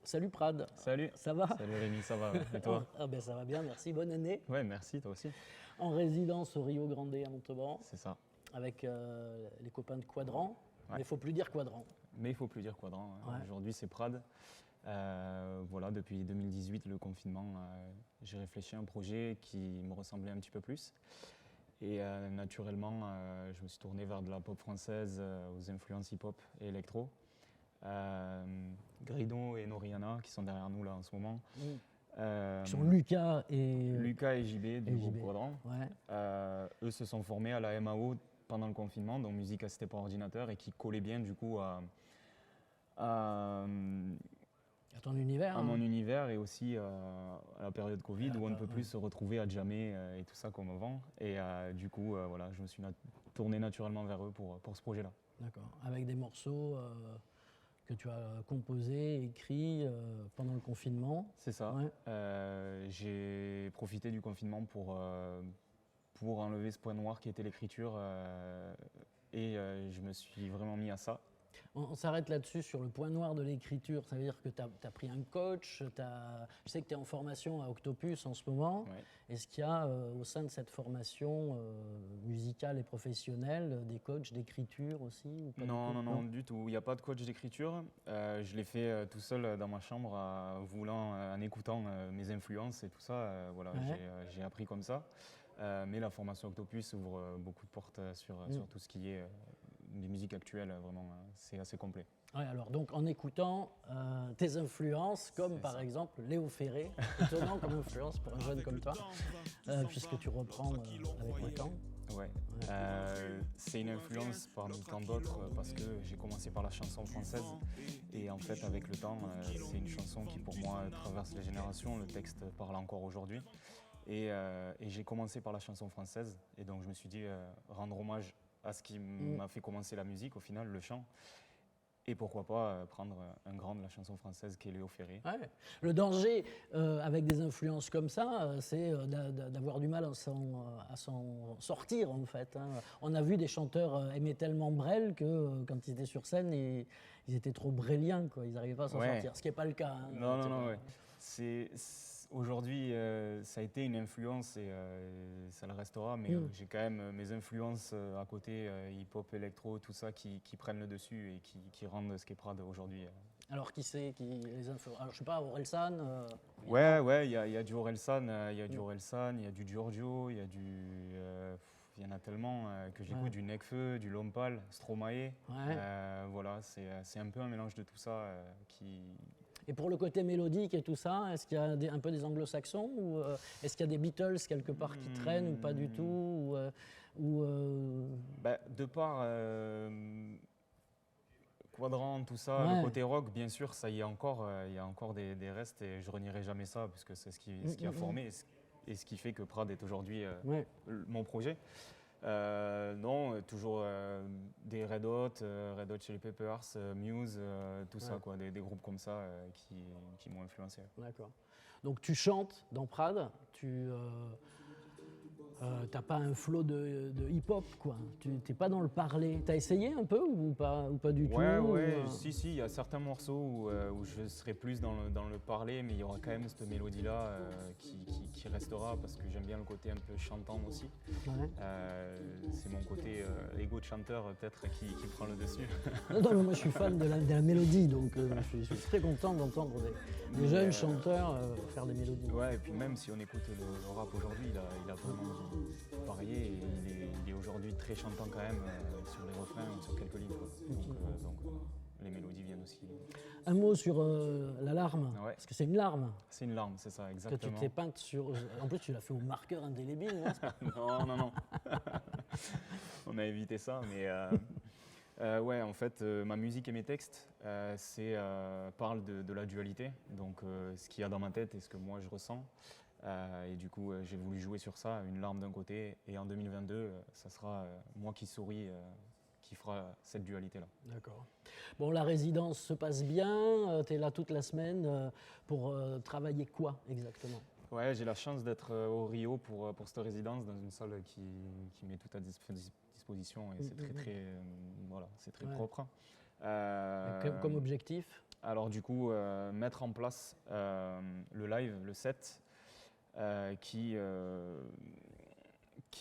Salut Prad. Salut. Ça va? Salut Rémi, ça va, ouais. Et toi? Ben ça va bien, merci. Bonne année. Ouais, merci, toi aussi. En résidence au Rio Grande à Montauban C'est ça. avec les copains de Quadrant. Ouais. Mais il faut plus dire Quadrant. Mais il faut plus dire Quadrant, hein. Ouais. Aujourd'hui, c'est Prad. Voilà, depuis 2018, le confinement, j'ai réfléchi à un projet qui me ressemblait un petit peu plus. Et naturellement, je me suis tourné vers de la pop française aux influences hip-hop et électro. Gridon et Noriana qui sont derrière nous là en ce moment. Qui sont Lucas et JB du groupe Quadrant. Ouais. Eux se sont formés à la MAO pendant le confinement, donc musique assistée par ordinateur, et qui collait bien du coup à ton univers. À mon univers, et aussi à la période Covid où on ne peut plus se retrouver à jammer et tout ça comme avant. Et du coup, voilà, je me suis tourné naturellement vers eux pour ce projet-là. D'accord. Avec des morceaux que tu as composés, écrits pendant le confinement. C'est ça. Ouais. J'ai profité du confinement pour enlever ce point noir qui était l'écriture et je me suis vraiment mis à ça. On s'arrête là-dessus sur le point noir de l'écriture. Ça veut dire que tu as pris un coach, je sais que tu es en formation à Octopus en ce moment. Ouais. Est-ce qu'il y a au sein de cette formation musicale et professionnelle des coachs d'écriture aussi ou pas Non, du tout. Il n'y a pas de coach d'écriture. Je l'ai fait tout seul dans ma chambre en écoutant mes influences et tout ça. Voilà, ouais. J'ai appris comme ça. Mais la formation Octopus ouvre beaucoup de portes sur tout ce qui est des musiques actuelles. Vraiment, c'est assez complet. Ouais, alors donc en écoutant tes influences, comme par exemple Léo Ferré, étonnant comme influence pour un jeune comme toi, puisque tu reprends avec Wakan. Ouais, c'est une influence parmi tant d'autres parce que j'ai commencé par la chanson française et en fait avec le temps, c'est une chanson qui pour moi traverse les générations, le texte parle encore aujourd'hui. Et j'ai commencé par la chanson française et donc je me suis dit rendre hommage à ce qui m'a fait commencer la musique au final, le chant. Et pourquoi pas prendre un grand de la chanson française qui est Léo Ferré. Ouais. Le danger avec des influences comme ça, c'est d'avoir du mal à s'en sortir en fait. Hein. On a vu des chanteurs aimer tellement Brel que quand ils étaient sur scène, ils étaient trop bréliens, quoi. Ils n'arrivaient pas à s'en sortir, ce qui n'est pas le cas. Hein, non, ouais. Aujourd'hui, ça a été une influence et ça le restera, mais j'ai quand même mes influences à côté, hip-hop, électro, tout ça, qui prennent le dessus et qui rendent ce qu'est Prad aujourd'hui. Alors, qui c'est qui les influence? Alors, je sais pas, Orelsan Ouais, il y a du Orelsan, il y a du Giorgio, il y en a tellement que j'écoute, du Nekfeu, du Lompal, Stromae. Voilà, c'est un peu un mélange de tout ça qui... Et pour le côté mélodique et tout ça, est-ce qu'il y a un peu des anglo-saxons ou est-ce qu'il y a des Beatles quelque part qui traînent ou pas du tout De par Quadrant, tout ça, le côté rock, bien sûr, ça y est encore, il y a encore des restes et je renierai jamais ça puisque c'est ce qui a formé et ce qui fait que Prad est aujourd'hui mon projet. Non, toujours des Red Hot Chili Peppers, Muse, tout ça, quoi, des groupes comme ça qui m'ont influencé. D'accord. Donc tu chantes dans Prad, t'as pas un flow de hip-hop, quoi. Tu n'es pas dans le parler. T'as essayé un peu ou pas du tout Si, il y a certains morceaux où je serai plus dans le parler, mais il y aura quand même cette mélodie-là qui restera parce que j'aime bien le côté un peu chantant aussi. Ouais. C'est mon côté ego de chanteur peut-être qui prend le dessus. Non, mais moi je suis fan de la mélodie, donc je suis très content d'entendre des jeunes chanteurs faire des mélodies. Ouais, et puis même si on écoute le rap aujourd'hui, il a vraiment varié et il est aujourd'hui très chantant quand même sur les refrains ou sur quelques lignes. Donc les mélodies viennent aussi. Un mot sur la larme, parce que c'est une larme. C'est une larme, c'est ça, exactement. Que tu t'es peinte sur... En plus, tu l'as fait au marqueur indélébile, non. On a évité ça, mais... ouais, en fait, ma musique et mes textes parlent de la dualité, donc ce qu'il y a dans ma tête et ce que moi je ressens. Et du coup, j'ai voulu jouer sur ça, une larme d'un côté, et en 2022, ça sera moi qui souris, qui fera cette dualité-là. D'accord. Bon, la résidence se passe bien, tu es là toute la semaine pour travailler quoi exactement ? Ouais, j'ai la chance d'être au Rio pour cette résidence, dans une salle qui met tout à disposition et c'est très, voilà, c'est très propre. Comme objectif ? Alors du coup, mettre en place le live, le set, qui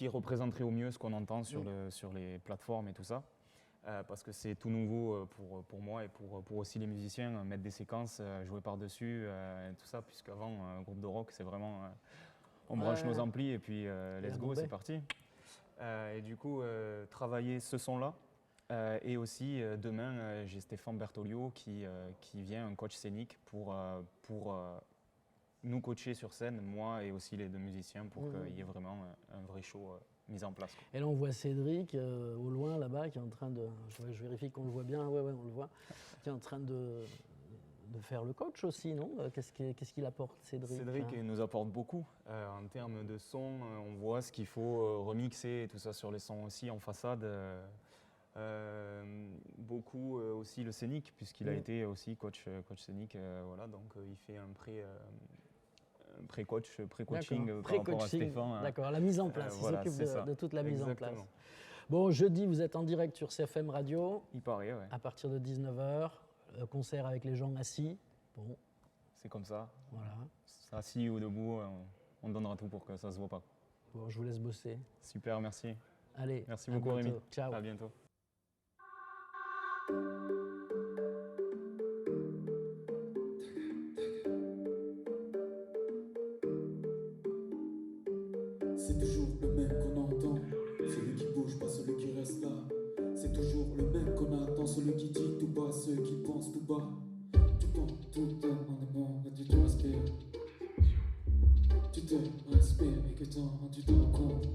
représenterait au mieux ce qu'on entend sur les plateformes et tout ça. Parce que c'est tout nouveau pour moi et pour aussi les musiciens, mettre des séquences, jouer par-dessus, et tout ça, puisqu'avant, un groupe de rock, c'est vraiment on branche nos amplis et puis let's go, c'est parti. Et du coup, travailler ce son-là. Et aussi, demain, j'ai Stéphane Bertolio qui vient, un coach scénique, pour nous coacher sur scène, moi et aussi les deux musiciens, pour qu'il y ait vraiment un vrai show mis en place. Et là, on voit Cédric au loin, là-bas, qui est en train de... Je vérifie qu'on le voit bien, ouais, on le voit. Qui est en train de faire le coach aussi, non? Qu'est-ce qu'il apporte, Cédric? Cédric nous apporte beaucoup. En termes de son, on voit ce qu'il faut remixer et tout ça sur les sons aussi en façade. Beaucoup aussi le scénic, puisqu'il a été aussi coach scénic. Voilà, donc il fait un pré-coaching par rapport à Stéphane. D'accord, la mise en place, voilà, il s'occupe de toute la mise en place. Bon, jeudi, vous êtes en direct sur CFM Radio. Il paraît, ouais. À partir de 19h, concert avec les gens assis. Bon. C'est comme ça. Voilà. Assis ou debout, on donnera tout pour que ça se voit pas. Bon, je vous laisse bosser. Super, merci. Allez, merci beaucoup Rémi. Ciao. À bientôt. C'est toujours le même qu'on entend, celui qui bouge, pas celui qui reste là. C'est toujours le même qu'on attend, celui qui dit tout bas, celui qui pense tout bas. Tu penses tout le temps en amour, mais tu te respires. Tu te respires et que tu te rends compte.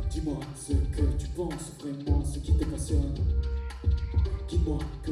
Dis-moi ce que tu penses vraiment, ce qui te passionne. Dis-moi que